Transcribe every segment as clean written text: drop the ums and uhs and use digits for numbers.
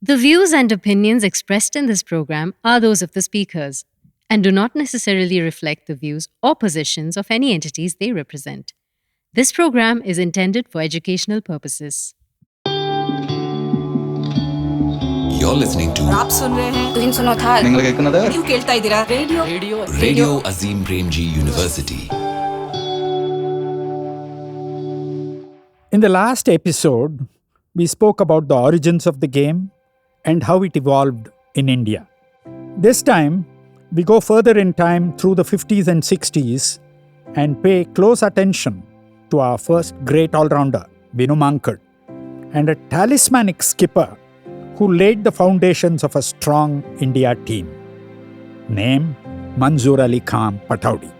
The views and opinions expressed in this program are those of the speakers and do not necessarily reflect the views or positions of any entities they represent. This program is intended for educational purposes. You're listening to आप सुन रहे हैं तुम सुनो था ನೀವು ಕೇಳ್ತಾ ಇದ್ದೀರಾ Radio Azim Premji University. In the last episode, we spoke about the origins of the game and how it evolved in India. This time, we go further in time through the 50s and 60s and pay close attention to our first great all-rounder, Vinoo Mankad, and a talismanic skipper who laid the foundations of a strong India team. Name, Mansoor Ali Khan Pataudi.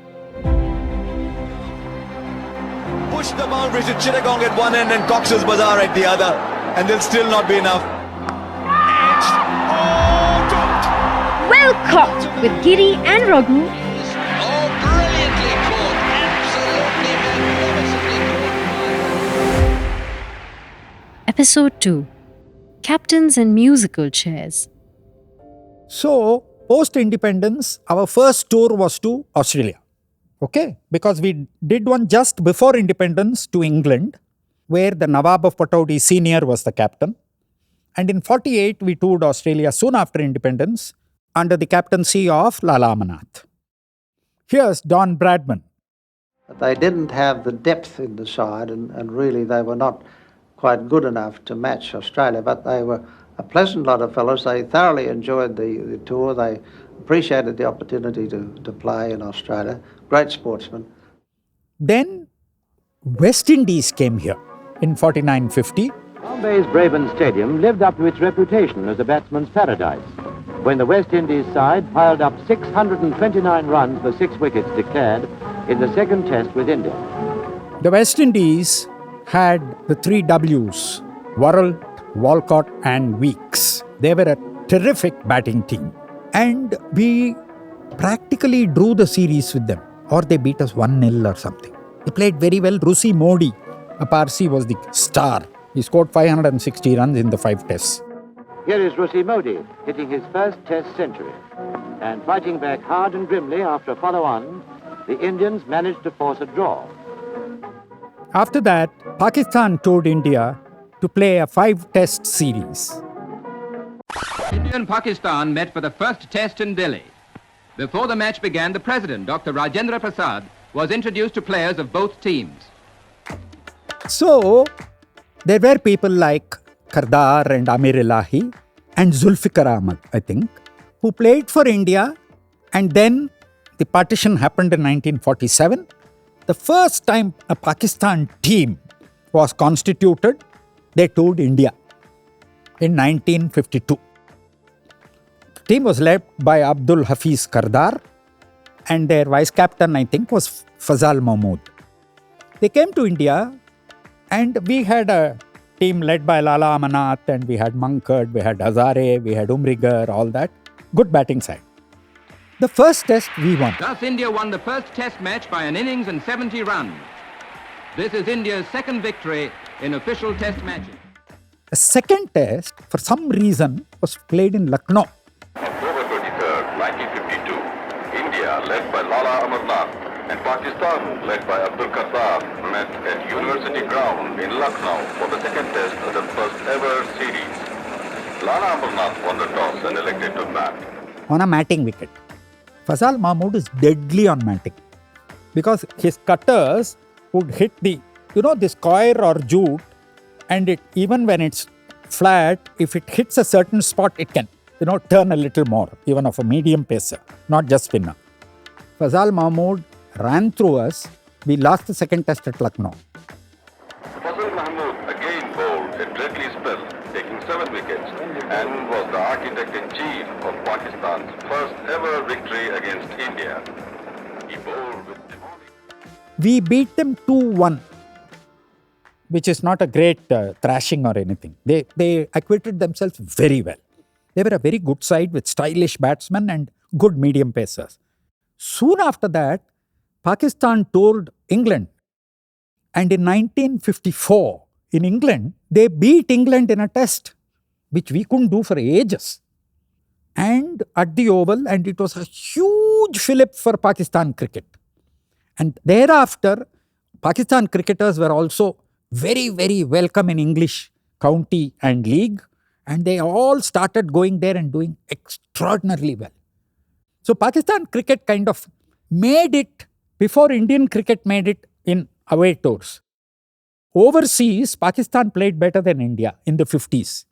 Push the boundaries to Chittagong at one end and Cox's Bazar at the other, and there'll still not be enough. Well caught with Giri and Raghu. Brilliantly caught. Absolutely magnificently caught. Episode 2: Captains and Musical Chairs. So, post-independence, our first tour was to Australia. Okay? Because we did one just before independence to England, where the Nawab of Pataudi Senior was the captain. And in 48, we toured Australia soon after independence under the captaincy of Lala Amarnath. Here's Don Bradman. They didn't have the depth in the side, and really they were not quite good enough to match Australia, but they were a pleasant lot of fellows. They thoroughly enjoyed the tour. They appreciated the opportunity to play in Australia. Great sportsmen. Then West Indies came here in 49-50. Bombay's Braben Stadium lived up to its reputation as a batsman's paradise when the West Indies side piled up 629 runs for 6 wickets declared in the second test with India. The West Indies had the 3 W's, Worrell, Walcott and Weeks. They were a terrific batting team. And we practically drew the series with them. Or they beat us 1-0 or something. They played very well. Rusi Modi, a Parsi, was the star. He scored 560 runs in the 5 tests. Here is Rusi Modi hitting his first test century. And fighting back hard and grimly after a follow-on, the Indians managed to force a draw. After that, Pakistan toured India to play a 5-test series. India and Pakistan met for the first test in Delhi. Before the match began, the president, Dr. Rajendra Prasad, was introduced to players of both teams. So, there were people like Kardar and Amir Elahi and Zulfikar Ahmed, I think, who played for India, and then the partition happened in 1947. The first time a Pakistan team was constituted, they toured India in 1952. The team was led by Abdul Hafiz Kardar, and their vice captain, I think, was Fazal Mahmood. They came to India, and we had a team led by Lala Amarnath, and we had Mankad, we had Hazare, we had Umrigar, all that. Good batting side. The first test we won. Thus, India won the first test match by an innings and 70 runs. This is India's second victory in official test matches. The second test, for some reason, was played in Lucknow. October 23rd, 1952, India, led by Lala Amarnath, and Pakistan, led by Abdul Kardar, met at University Ground in Lucknow for the second test of the first ever series. Lala Amarnath won the toss and elected to bat. On a matting wicket. Fazal Mahmood is deadly on matting because his cutters would hit this coir or jute, and even when it's flat, if it hits a certain spot, it can, turn a little more, even of a medium pacer, not just spinner. Fazal Mahmood ran through us. We lost the second test at Lucknow. Fazal Mahmood again bowled a deadly spell, taking 7 wickets, and was the architect-in-chief of Pakistan's first ever victory against India. He bowled with demonic... We beat them 2-1, which is not a great thrashing or anything. They acquitted themselves very well. They were a very good side with stylish batsmen and good medium pacers. Soon after that, Pakistan toured England. And in 1954, in England, they beat England in a test. which we couldn't do for ages. And at the Oval, and it was a huge fillip for Pakistan cricket. And thereafter, Pakistan cricketers were also very, very welcome in English county and league. And they all started going there and doing extraordinarily well. So Pakistan cricket kind of made it before Indian cricket made it in away tours. Overseas, Pakistan played better than India in the 50s,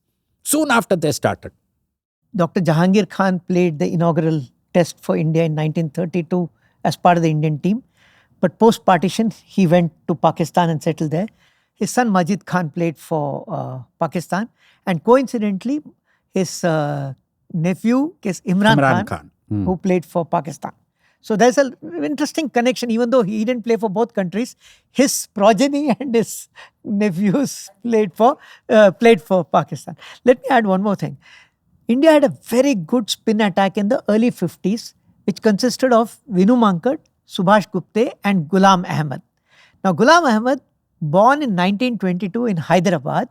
soon after they started. Dr. Jahangir Khan played the inaugural test for India in 1932 as part of the Indian team. But post-partition, he went to Pakistan and settled there. His son Majid Khan played for Pakistan. And coincidentally, his nephew is Imran Khan. Who played for Pakistan. So there's an interesting connection. Even though he didn't play for both countries, his progeny and his nephews played for Pakistan. Let me add one more thing. India had a very good spin attack in the early 50s, which consisted of Vinoo Mankad, Subhash Gupte and Ghulam Ahmed. Now Ghulam Ahmed, born in 1922 in Hyderabad,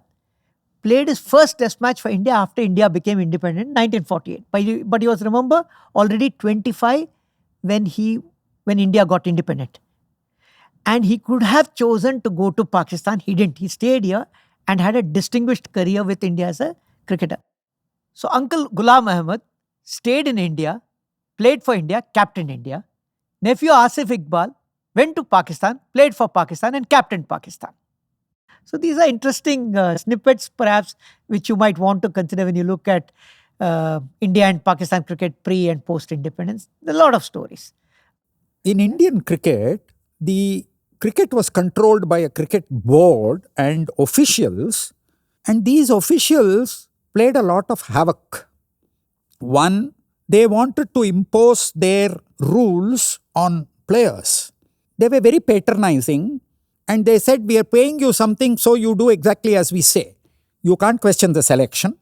played his first test match for India after India became independent in 1948. But he was, remember, already 25 when India got independent. And he could have chosen to go to Pakistan. He didn't. He stayed here and had a distinguished career with India as a cricketer. So Uncle Ghulam Ahmed stayed in India, played for India, captained India. Nephew Asif Iqbal went to Pakistan, played for Pakistan and captained Pakistan. So these are interesting snippets, perhaps, which you might want to consider when you look at India and Pakistan cricket pre and post-independence. There are a lot of stories. In Indian cricket, the cricket was controlled by a cricket board and officials. And these officials played a lot of havoc. One, they wanted to impose their rules on players. They were very patronizing. And they said, we are paying you something, so you do exactly as we say. You can't question the selection.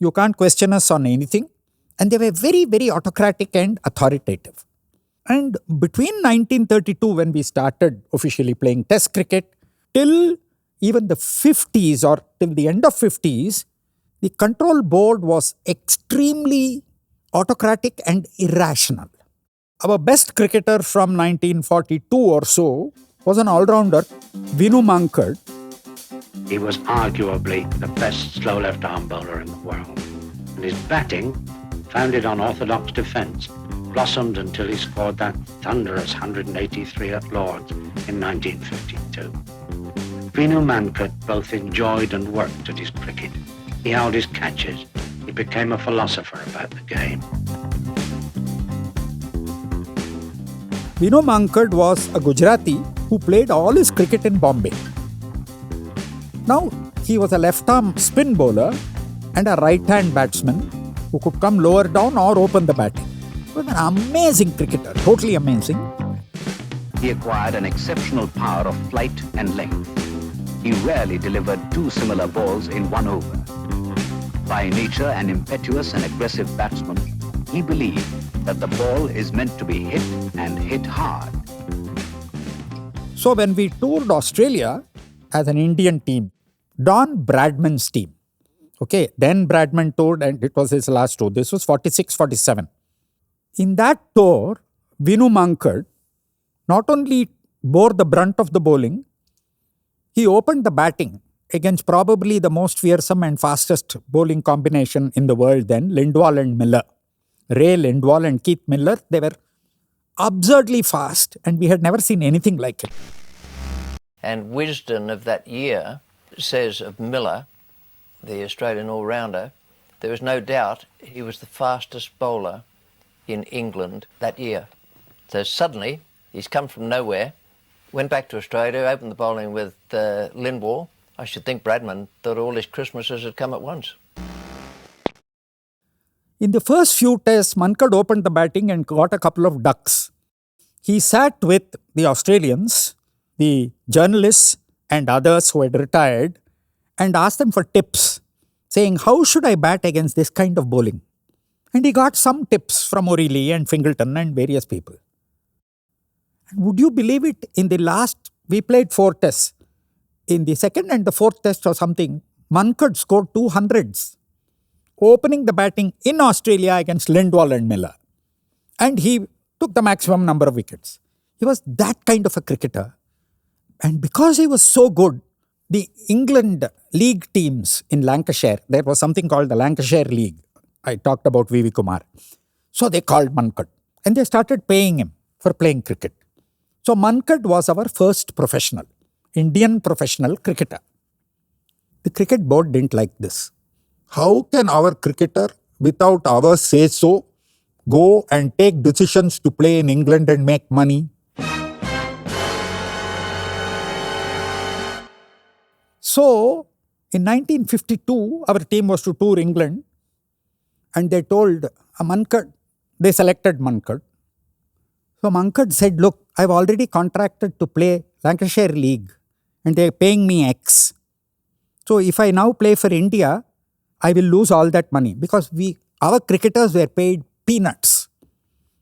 You can't question us on anything. And they were very, very autocratic and authoritative. And between 1932, when we started officially playing test cricket, till even the 50s or till the end of 50s, the control board was extremely autocratic and irrational. Our best cricketer from 1942 or so was an all-rounder, Vinoo Mankad. He was arguably the best slow left-arm bowler in the world. And his batting, founded on orthodox defence, blossomed until he scored that thunderous 183 at Lord's in 1952. Vinoo Mankad both enjoyed and worked at his cricket. He held his catches. He became a philosopher about the game. Vinoo Mankad was a Gujarati who played all his cricket in Bombay. Now, he was a left-arm spin bowler and a right-hand batsman who could come lower down or open the batting. He was an amazing cricketer, totally amazing. He acquired an exceptional power of flight and length. He rarely delivered two similar balls in one over. By nature an impetuous and aggressive batsman, he believed that the ball is meant to be hit and hit hard. So when we toured Australia as an Indian team, Don Bradman's team, okay, then Bradman toured and it was his last tour. This was 46-47. In that tour, Vinoo Mankad not only bore the brunt of the bowling, he opened the batting against probably the most fearsome and fastest bowling combination in the world then, Lindwall and Miller. Ray Lindwall and Keith Miller, they were absurdly fast and we had never seen anything like it. And Wisden of that year says of Miller, the Australian all-rounder, there was no doubt he was the fastest bowler in England that year. So suddenly, he's come from nowhere, went back to Australia, opened the bowling with Lindwall. I should think Bradman thought all his Christmases had come at once. In the first few tests, Mankad opened the batting and got a couple of ducks. He sat with the Australians, the journalists and others who had retired and asked them for tips, saying, how should I bat against this kind of bowling? And he got some tips from O'Reilly and Fingleton and various people. And would you believe it, in the last, we played 4 tests. In the second and the fourth test or something, Mankad scored 200s. opening the batting in Australia against Lindwall and Miller. And he took the maximum number of wickets. He was that kind of a cricketer. And because he was so good, the England league teams in Lancashire, there was something called the Lancashire League. I talked about V.V. Kumar. So they called Mankad. And they started paying him for playing cricket. So Mankad was our first professional, Indian professional cricketer. The cricket board didn't like this. How can our cricketer, without our say-so, go and take decisions to play in England and make money? So, in 1952, our team was to tour England, and they told Mankad, they selected Mankad. So Mankad said, look, I've already contracted to play Lancashire League, and they're paying me X. So if I now play for India, I will lose all that money because our cricketers were paid peanuts.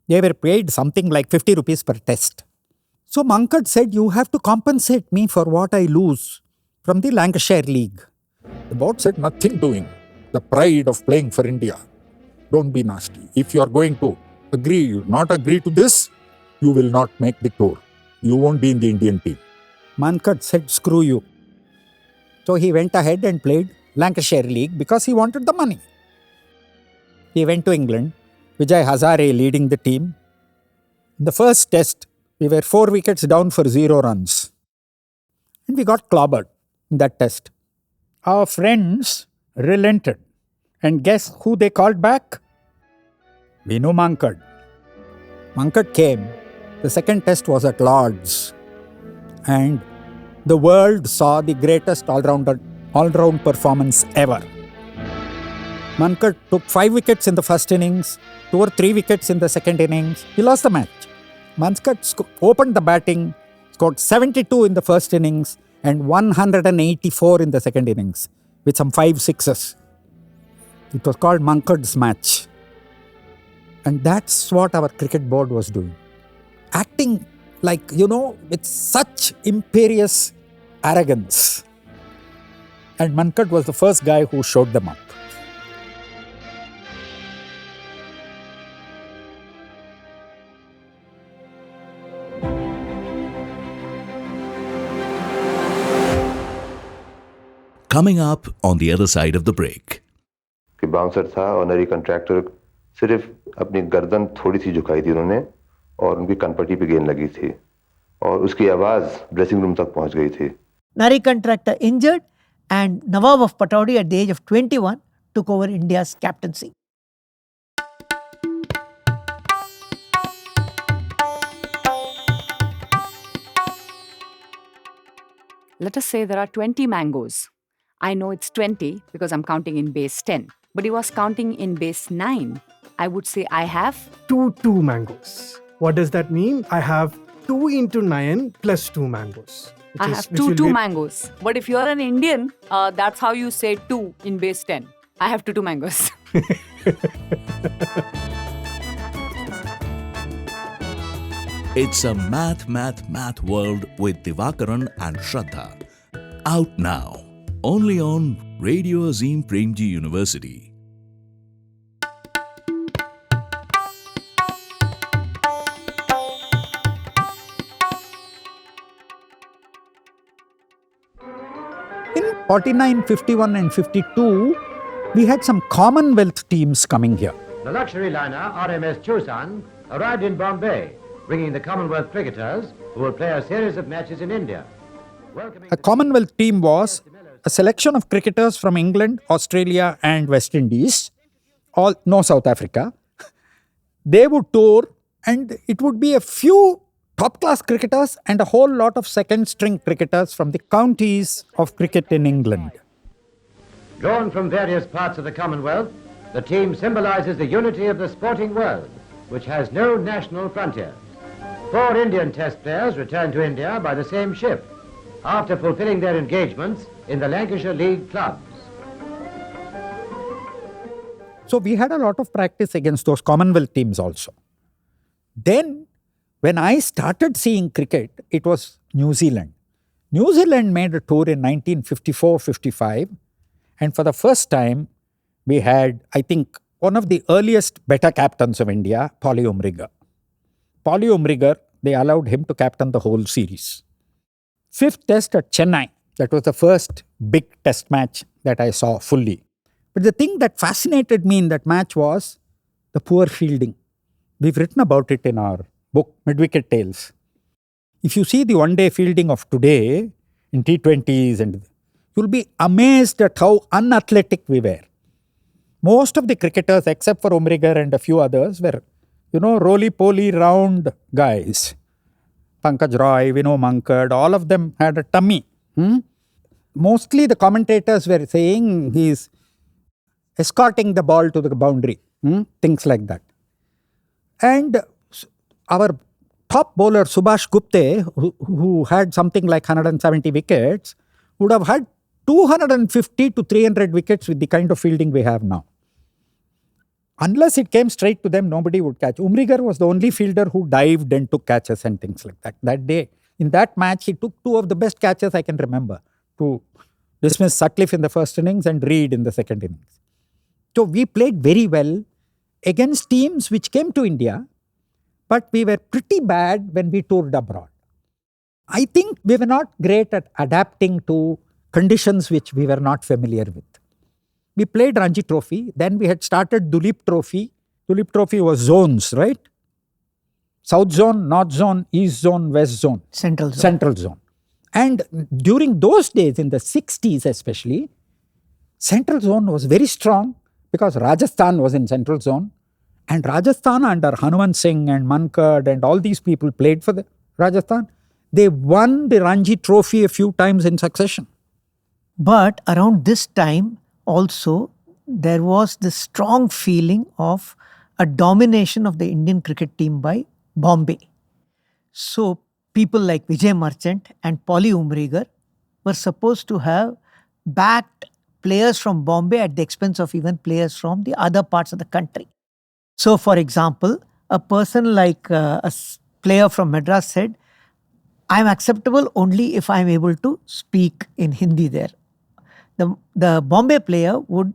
They were paid something like 50 rupees per test. So Mankad said, you have to compensate me for what I lose from the Lancashire League. The board said, nothing doing. The pride of playing for India. Don't be nasty. If you are going to not agree to this, you will not make the tour. You won't be in the Indian team. Mankad said, screw you. So he went ahead and played Lancashire League because he wanted the money. He went to England, Vijay Hazare leading the team. In the first test, we were 4 wickets down for 0 runs. And we got clobbered in that test. Our friends relented. And guess who they called back? Vinoo Mankad. Mankad came. The second test was at Lord's. And the world saw the greatest all-round performance ever. Mankad took 5 wickets in the first innings, 2 or 3 wickets in the second innings. He lost the match. Mankad opened the batting, scored 72 in the first innings and 184 in the second innings with some 5 sixes. It was called Mankad's match. And that's what our cricket board was doing. Acting like, with such imperious arrogance. And Mankad was the first guy who showed them up. Coming up on the other side of the break. कि bouncer था और नरी contractor सिर्फ अपनी गर्दन थोड़ी सी झुकाई थी उन्होंने और उनकी कनपट्टी पे गेंद लगी थी और उसकी आवाज ड्रेसिंग रूम तक पहुंच गई थी. Nari contractor injured and Nawab of Pataudi at the age of 21 took over India's captaincy. Let us say there are 20 mangoes. I know it's 20 because I'm counting in base 10. But he was counting in base 9. I would say I have two mangoes. What does that mean? I have 2 into 9 plus 2 mangoes. I have two mangoes. But if you're an Indian, that's how you say 2 in base 10. I have two mangoes. It's a math world with Divakaran and Shraddha. Out now. Only on Radio Azim Premji University. In 49, 51 and 52, we had some Commonwealth teams coming here. The luxury liner RMS Chusan arrived in Bombay, bringing the Commonwealth cricketers who will play a series of matches in India. A Commonwealth team was a selection of cricketers from England, Australia and West Indies, no South Africa. They would tour and it would be a few top-class cricketers and a whole lot of second-string cricketers from the counties of cricket in England. Drawn from various parts of the Commonwealth, the team symbolizes the unity of the sporting world, which has no national frontiers. 4 Indian Test players returned to India by the same ship, after fulfilling their engagements in the Lancashire League clubs. So we had a lot of practice against those Commonwealth teams also. Then, when I started seeing cricket, it was New Zealand. New Zealand made a tour in 1954-55, and for the first time, we had, I think, one of the earliest better captains of India, Polly Umrigar. Polly Umrigar, they allowed him to captain the whole series. Fifth test at Chennai, that was the first big test match that I saw fully. But the thing that fascinated me in that match was the poor fielding. We've written about it in our book, Mid-Wicket Tales. If you see the one-day fielding of today in T20s, and you'll be amazed at how unathletic we were. Most of the cricketers, except for Umrigar and a few others, were, roly-poly round guys. Pankaj Roy, Vinoo Mankad, all of them had a tummy. Mostly the commentators were saying he's escorting the ball to the boundary. Things like that. And our top bowler, Subhash Gupte, who had something like 170 wickets, would have had 250 to 300 wickets with the kind of fielding we have now. Unless it came straight to them, nobody would catch. Umrigar was the only fielder who dived and took catches and things like that. That day, in that match, he took two of the best catches I can remember to dismiss Sutcliffe in the first innings and Reed in the second innings. So we played very well against teams which came to India, but we were pretty bad when we toured abroad. I think we were not great at adapting to conditions which we were not familiar with. We played Ranji Trophy, then we had started Duleep Trophy. Duleep Trophy was zones, right? South Zone, North Zone, East Zone, West Zone. Central Zone. And during those days, in the 60s especially, Central Zone was very strong because Rajasthan was in Central Zone. And Rajasthan under Hanuman Singh and Mankad and all these people played for the Rajasthan. They won the Ranji Trophy a few times in succession. But around this time, also, there was this strong feeling of a domination of the Indian cricket team by Bombay. So, people like Vijay Merchant and Polly Umrigar were supposed to have backed players from Bombay at the expense of even players from the other parts of the country. So, for example, a person like a player from Madras said, I'm acceptable only if I'm able to speak in Hindi there. The Bombay player would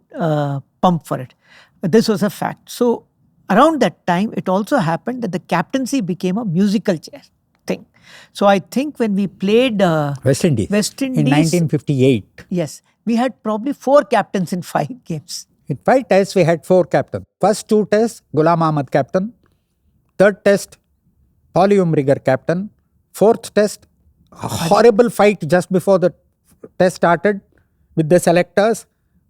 pump for it. This was a fact. So around that time, it also happened that the captaincy became a musical chair thing. So I think when we played West Indies in 1958. Yes, we had probably 4 captains in 5 games. In 5 tests, we had 4 captains. First 2 tests, Ghulam Ahmed captain. Third test, Polly Umrigar captain. Fourth test, a horrible fight just before the test started with the selectors,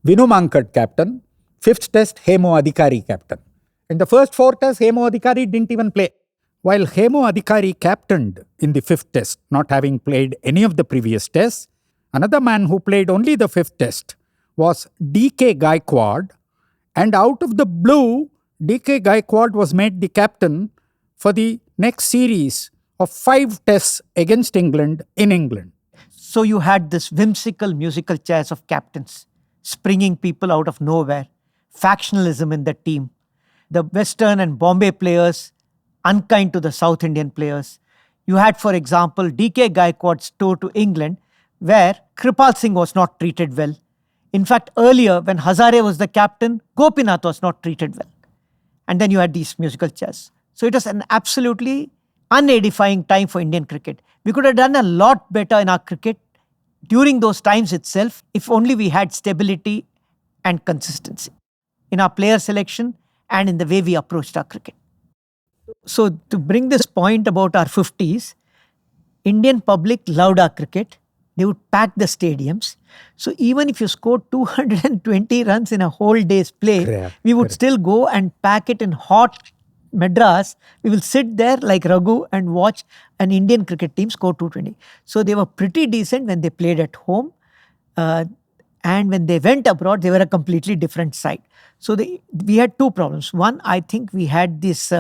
Vinoo Mankad captain. Fifth test, Hemo Adhikari captain. In the first 4 tests, Hemo Adhikari didn't even play. While Hemo Adhikari captained in the 5th test, not having played any of the previous tests, another man who played only the 5th test was D.K. Gaikwad. And out of the blue, D.K. Gaikwad was made the captain for the next series of 5 tests against England in England. So you had this whimsical musical chairs of captains, springing people out of nowhere, factionalism in the team, the Western and Bombay players unkind to the South Indian players. You had, for example, D.K. Gaikwad's tour to England, where Kripal Singh was not treated well. In fact, earlier, when Hazare was the captain, Gopinath was not treated well. And then you had these musical chairs. So it was an absolutely unedifying time for Indian cricket. We could have done a lot better in our cricket during those times itself if only we had stability and consistency in our player selection and in the way we approached our cricket. So to bring this point about our 50s, Indian public loved our cricket. They would pack the stadiums. So even if you scored 220 runs in a whole day's play, we would still go and pack it in hot Madras. We will sit there like Raghu and watch an Indian cricket team score 220. So they were pretty decent when they played at home. And when they went abroad, they were a completely different side. So we had 2 problems. One, I think we had this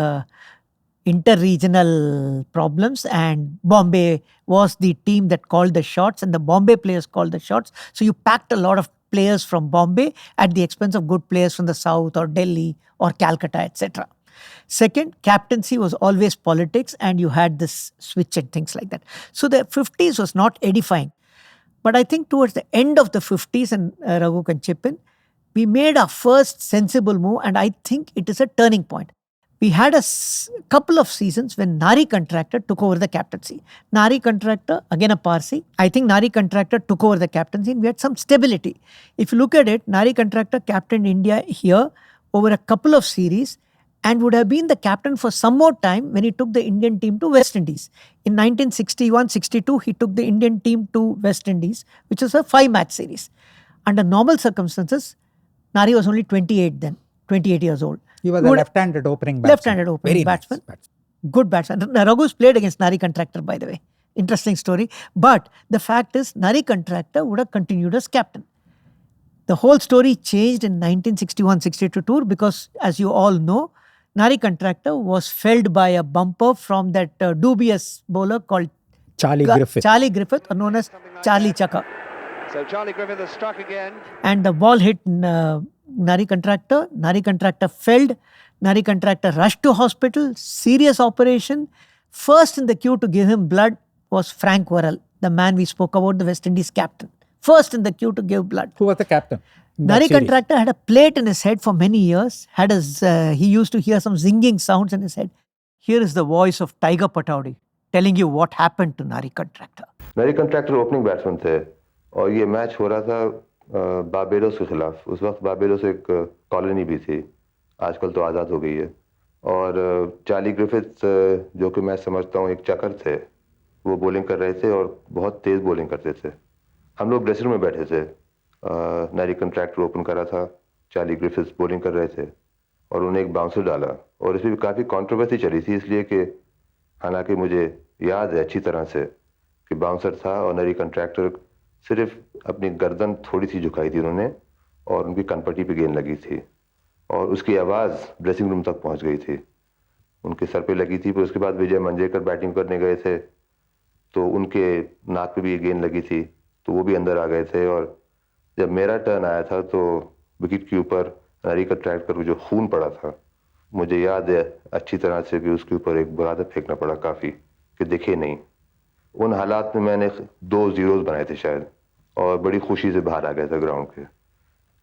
inter-regional problems, and Bombay was the team that called the shots and the Bombay players called the shots. So you packed a lot of players from Bombay at the expense of good players from the South or Delhi or Calcutta, etc. Second, captaincy was always politics, and you had this switch and things like that. So the 50s was not edifying. But I think towards the end of the 50s, and Raghu can chip in, we made our first sensible move, and I think it is a turning point. We had a couple of seasons when Nari Contractor took over the captaincy. Nari Contractor, again a Parsi. I think Nari Contractor took over the captaincy and we had some stability. If you look at it, Nari Contractor captained India here over a couple of series and would have been the captain for some more time when he took the Indian team to West Indies. In 1961-62, he took the Indian team to West Indies, which was a 5-match series. Under normal circumstances, Nari was only 28 then, 28 years old. He was a left-handed opening batsman. Left-handed opening Very batsman. Nice batsman. Good batsman. Raghu's played against Nari Contractor, by the way. Interesting story. But the fact is, Nari Contractor would have continued as captain. The whole story changed in 1961-62 tour because, as you all know, Nari Contractor was felled by a bumper from that dubious bowler called Charlie Griffith, or known as Charlie Chaka. So Charlie Griffith has struck again. And the ball hit Nari Contractor. Nari Contractor felled. Nari Contractor rushed to hospital. Serious operation. First in the queue to give him blood was Frank Worrell, the man we spoke about, the West Indies captain. First in the queue to give blood. Who was the captain? Nari Contractor had a plate in his head for many years. He used to hear some zinging sounds in his head. Here is the voice of Tiger Pataudi telling you what happened to Nari Contractor. Nari Contractor opening batsman थे और ये match हो रहा था Barbados के खिलाफ. उस वक्त बारबेडोस एक कॉलोनी भी थी, आजकल तो आज़ाद हो गई है. और चार्ली ग्रिफिथ जो कि मैं समझता हूँ एक चकर थे, वो बॉलिंग कर रहे थे और बहुत तेज़ बॉलिंग करते थे. हम लोग ड्रेसिंग रूम में बैठे थे. नारी कंट्रैक्टर ओपन करा था, चार्ली ग्रिफिथ बॉलिंग कर रहे थे और उन्हें एक बाउंसर डाला और इसमें भी काफ़ी कंट्रोवर्सी चली थी, इसलिए कि हालांकि मुझे याद है अच्छी तरह से कि बाउंसर था और नारी कंट्रैक्टर सिर्फ अपनी गर्दन थोड़ी सी झुकाई थी उन्होंने और उनकी कनपट्टी पे गेंद लगी थी और उसकी आवाज़ ड्रेसिंग रूम तक पहुंच गई थी, उनके सर पे लगी थी. फिर उसके बाद विजय मंजेकर बैटिंग करने गए थे तो उनके नाक पे भी गेंद लगी थी, तो वो भी अंदर आ गए थे. और जब मेरा टर्न आया था तो विकेट के ऊपर नारी कंट्रैक्टर को जो खून पड़ा था, मुझे याद है अच्छी तरह से कि उसके ऊपर एक बुरादा फेंकना पड़ा काफ़ी कि दिखे नहीं. उन हालात में मैंने 2 0s बनाए थे शायद और बड़ी खुशी से बाहर आ गया था ग्राउंड के.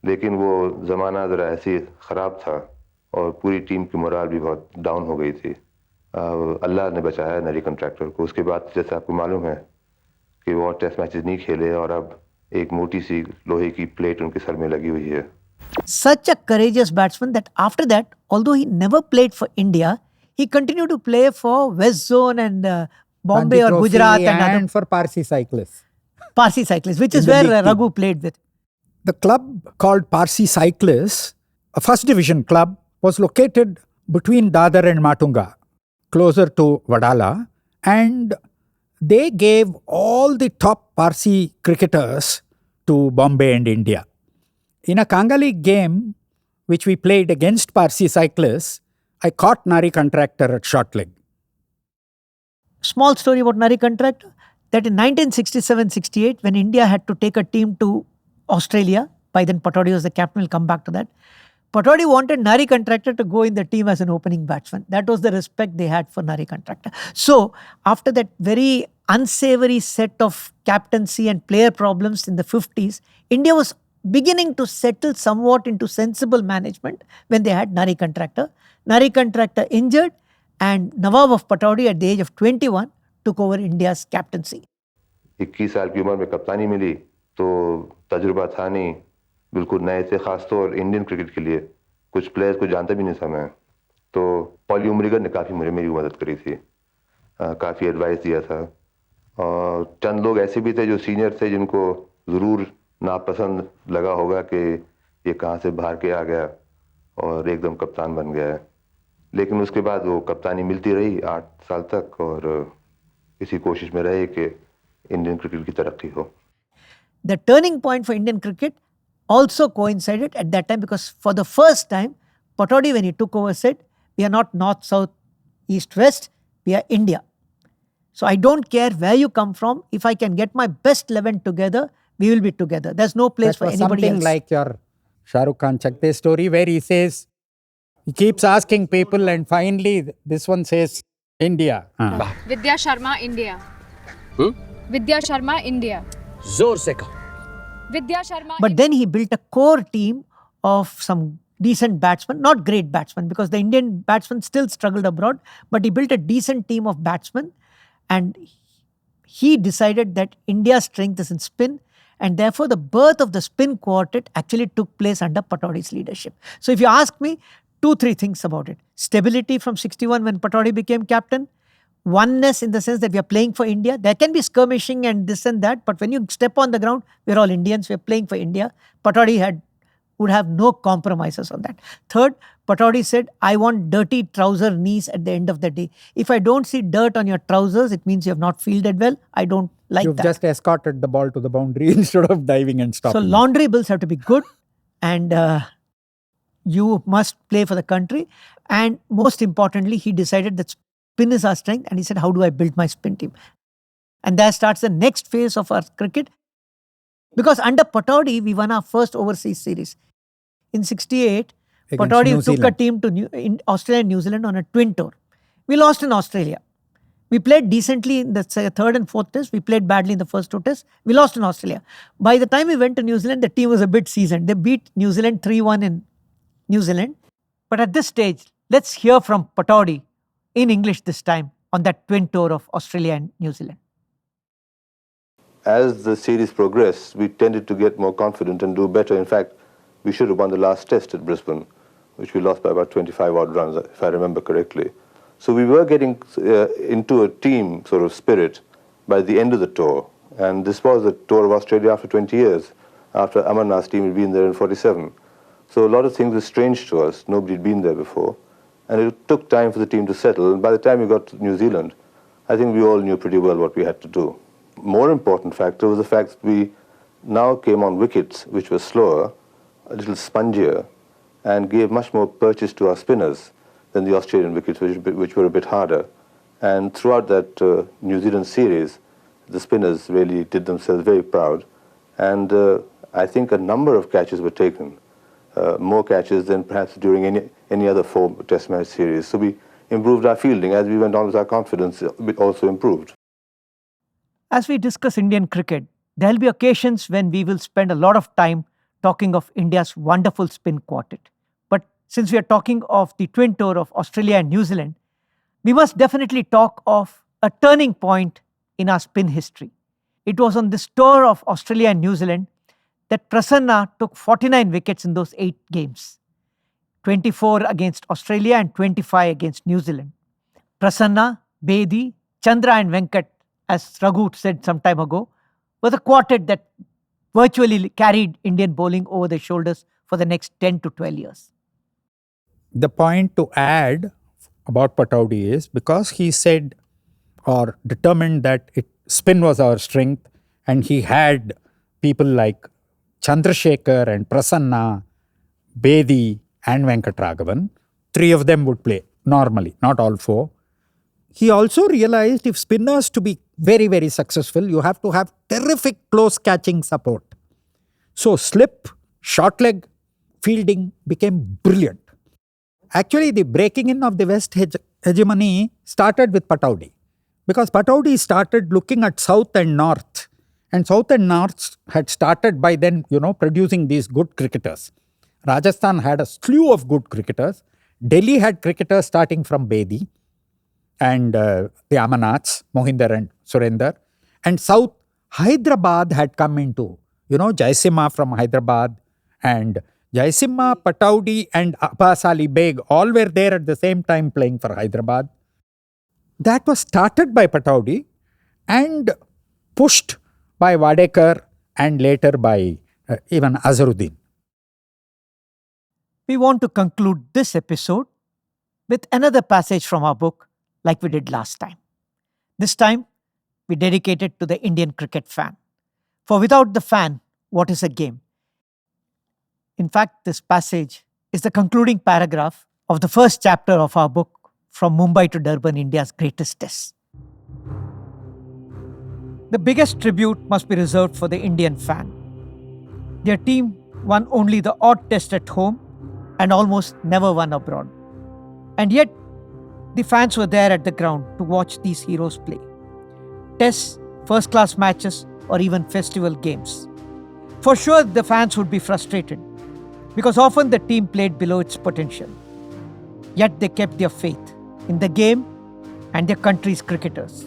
लेकिन वो ज़माना ज़रा ऐसे ख़राब था और पूरी टीम की मोराल भी बहुत डाउन हो गई थी. अल्लाह ने बचाया नारी कंट्रैक्टर को. उसके बाद जैसे आपको मालूम है कि वो और टेस्ट मैचेस नहीं खेले और अब एक मोटी सी लोहे की प्लेट उनके सर में लगी हुई है. Such a courageous batsman that after that, although he never played for India, he continued to play for West Zone and Bombay or Gujarat and for Parsi cyclists. Parsi cyclists, which is where Raghu played with. The club called Parsi Cyclists, a first division club, was located between Dadar and Matunga, closer to Wadala, and they gave all the top Parsi cricketers to Bombay and India. In a Kanga League game, which we played against Parsi Cyclists, I caught Nari Contractor at short leg. Small story about Nari Contractor, that in 1967-68, when India had to take a team to Australia, by then Pataudi was the captain, we'll come back to that, Pataudi wanted Nari Contractor to go in the team as an opening batsman. That was the respect they had for Nari Contractor. So, after that very unsavory set of captaincy and player problems in the 50s, India was beginning to settle somewhat into sensible management when they had Nari Contractor. Nari Contractor injured and Nawab of Pataudi at the age of 21 took over India's captaincy. 21 साल की उम्र में कप्तानी मिली तो तजुर्बा था नहीं, बिल्कुल नए थे, खासतौर इंडियन क्रिकेट के लिए. कुछ प्लेयर्स को जानता भी नहीं था मैं, तो पॉली उमरीगर ने काफ़ी मेरी मदद करी थी, काफ़ी एडवाइस दिया था. और चंद लोग ऐसे भी थे जो सीनियर थे जिनको ज़रूर नापसंद लगा होगा कि ये कहाँ से बाहर के आ गया और एकदम कप्तान बन गया है. लेकिन उसके बाद वो कप्तानी मिलती रही 8 साल तक और इसी कोशिश में रहे कि इंडियन क्रिकेट की तरक्की हो. The turning point for Indian cricket also coincided at that time because for the first time, Pataudi when he took over said, we are not north, south, east, west, we are India. So I don't care where you come from, if I can get my best 11 together, we will be together. There's no place for anybody something else. Like your Shah Rukh Khan Chakde story where he says, he keeps asking people and finally this one says India. Vidya Sharma, India. Vidya Sharma, India. But then he built a core team of some decent batsmen, not great batsmen, because the Indian batsmen still struggled abroad, but he built a decent team of batsmen, and he decided that India's strength is in spin, and therefore the birth of the spin quartet actually took place under Pataudi's leadership. So if you ask me, 2-3 things about it. Stability from 61 when Pataudi became captain. Oneness in the sense that we are playing for India. There can be skirmishing and this and that, but when you step on the ground, we're all Indians, we're playing for India. Pataudi would have no compromises on that. Third, Pataudi said, I want dirty trouser knees at the end of the day. If I don't see dirt on your trousers, it means you have not fielded well. I don't like You've that. just escorted the ball to the boundary instead of diving and stopping. So laundry bills have to be good, and you must play for the country. And most importantly, he decided that spin is our strength, and he said, how do I build my spin team? And there starts the next phase of our cricket. Because under Pataudi, we won our first overseas series. In 68, Pataudi took a team to Australia and New Zealand on a twin tour. We lost in Australia. We played decently in the third and fourth test. We played badly in the first 2 tests. We lost in Australia. By the time we went to New Zealand, the team was a bit seasoned. They beat New Zealand 3-1 in New Zealand. But at this stage, let's hear from Pataudi in English this time on that twin tour of Australia and New Zealand. As the series progressed, we tended to get more confident and do better. In fact, we should have won the last test at Brisbane, which we lost by about 25 odd runs, if I remember correctly. So we were getting into a team sort of spirit by the end of the tour. And this was the tour of Australia after 20 years, after Amarnath's team had been there in 47. So a lot of things were strange to us. Nobody had been there before. And it took time for the team to settle. And by the time we got to New Zealand, I think we all knew pretty well what we had to do. More important factor was the fact that we now came on wickets which were slower, a little spongier, and gave much more purchase to our spinners than the Australian wickets, which were a bit harder. And throughout that New Zealand series, the spinners really did themselves very proud. And I think a number of catches were taken, more catches than perhaps during any other 4 test match series. So we improved our fielding. As we went on with our confidence, it also improved. As we discuss Indian cricket, there will be occasions when we will spend a lot of time talking of India's wonderful spin quartet. But since we are talking of the twin tour of Australia and New Zealand, we must definitely talk of a turning point in our spin history. It was on this tour of Australia and New Zealand that Prasanna took 49 wickets in those 8 games. 24 against Australia and 25 against New Zealand. Prasanna, Bedi, Chandra and Venkat, as Raghu said some time ago, was a quartet that virtually carried Indian bowling over their shoulders for the next 10 to 12 years. The point to add about Pataudi is because he said or determined that spin was our strength, and he had people like Chandrasekhar and Prasanna, Bedi and Venkatraghavan. 3 of them would play normally, not all 4. He also realized if spinners to be very, very successful, you have to have terrific close catching support. So slip, short leg, fielding became brilliant. Actually, the breaking in of the West hegemony started with Pataudi. Because Pataudi started looking at South and North. And South and North had started by then, producing these good cricketers. Rajasthan had a slew of good cricketers. Delhi had cricketers starting from Bedi and the Amarnaths, Mohinder and Surinder. And South, Hyderabad had come into, Jaisimha from Hyderabad, and Jaisimha, Pataudi and Abbas Ali Beg all were there at the same time playing for Hyderabad. That was started by Pataudi and pushed by Wadekar and later by even Azharuddin. We want to conclude this episode with another passage from our book, like we did last time. This time, we dedicate it to the Indian cricket fan. For without the fan, what is a game? In fact, this passage is the concluding paragraph of the first chapter of our book, From Mumbai to Durban, India's Greatest Test. The biggest tribute must be reserved for the Indian fan. Their team won only the odd test at home and almost never won abroad. And yet, the fans were there at the ground to watch these heroes play. Tests, first-class matches, or even festival games. For sure, the fans would be frustrated. because often the team played below its potential. Yet they kept their faith in the game and their country's cricketers.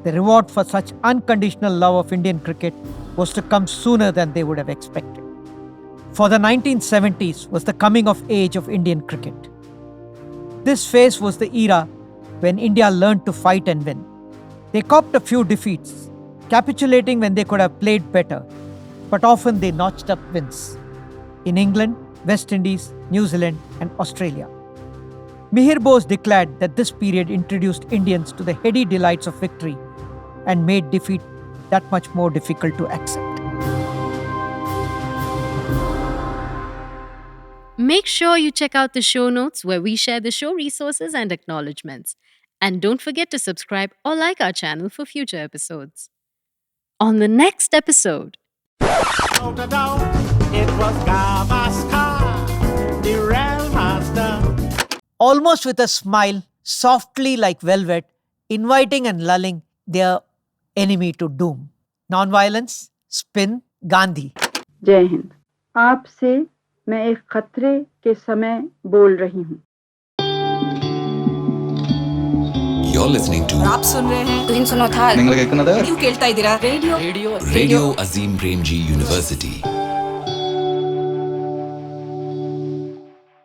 The reward for such unconditional love of Indian cricket was to come sooner than they would have expected. For the 1970s was the coming of age of Indian cricket. This phase was the era when India learned to fight and win. They copped a few defeats, capitulating when they could have played better, but often they notched up wins in England, West Indies, New Zealand, and Australia. Mihir Bose declared that this period introduced Indians to the heady delights of victory and made defeat that much more difficult to accept. Make sure you check out the show notes where we share the show resources and acknowledgements. And don't forget to subscribe or like our channel for future episodes. On the next episode, It was Gavaskar, the Real Master. Almost with a smile, softly like velvet, inviting and lulling their enemy to doom. Non-violence, spin, Gandhi. जय हिंद। आपसे मैं एक खतरे के समय बोल रही हूँ। You're listening to आप सुन रहे हैं तो इन सुनो था നിങ്ങൾ കേൾക്കുന്നത് क्यों केल्ता इधर radio Radio Azim Premji University.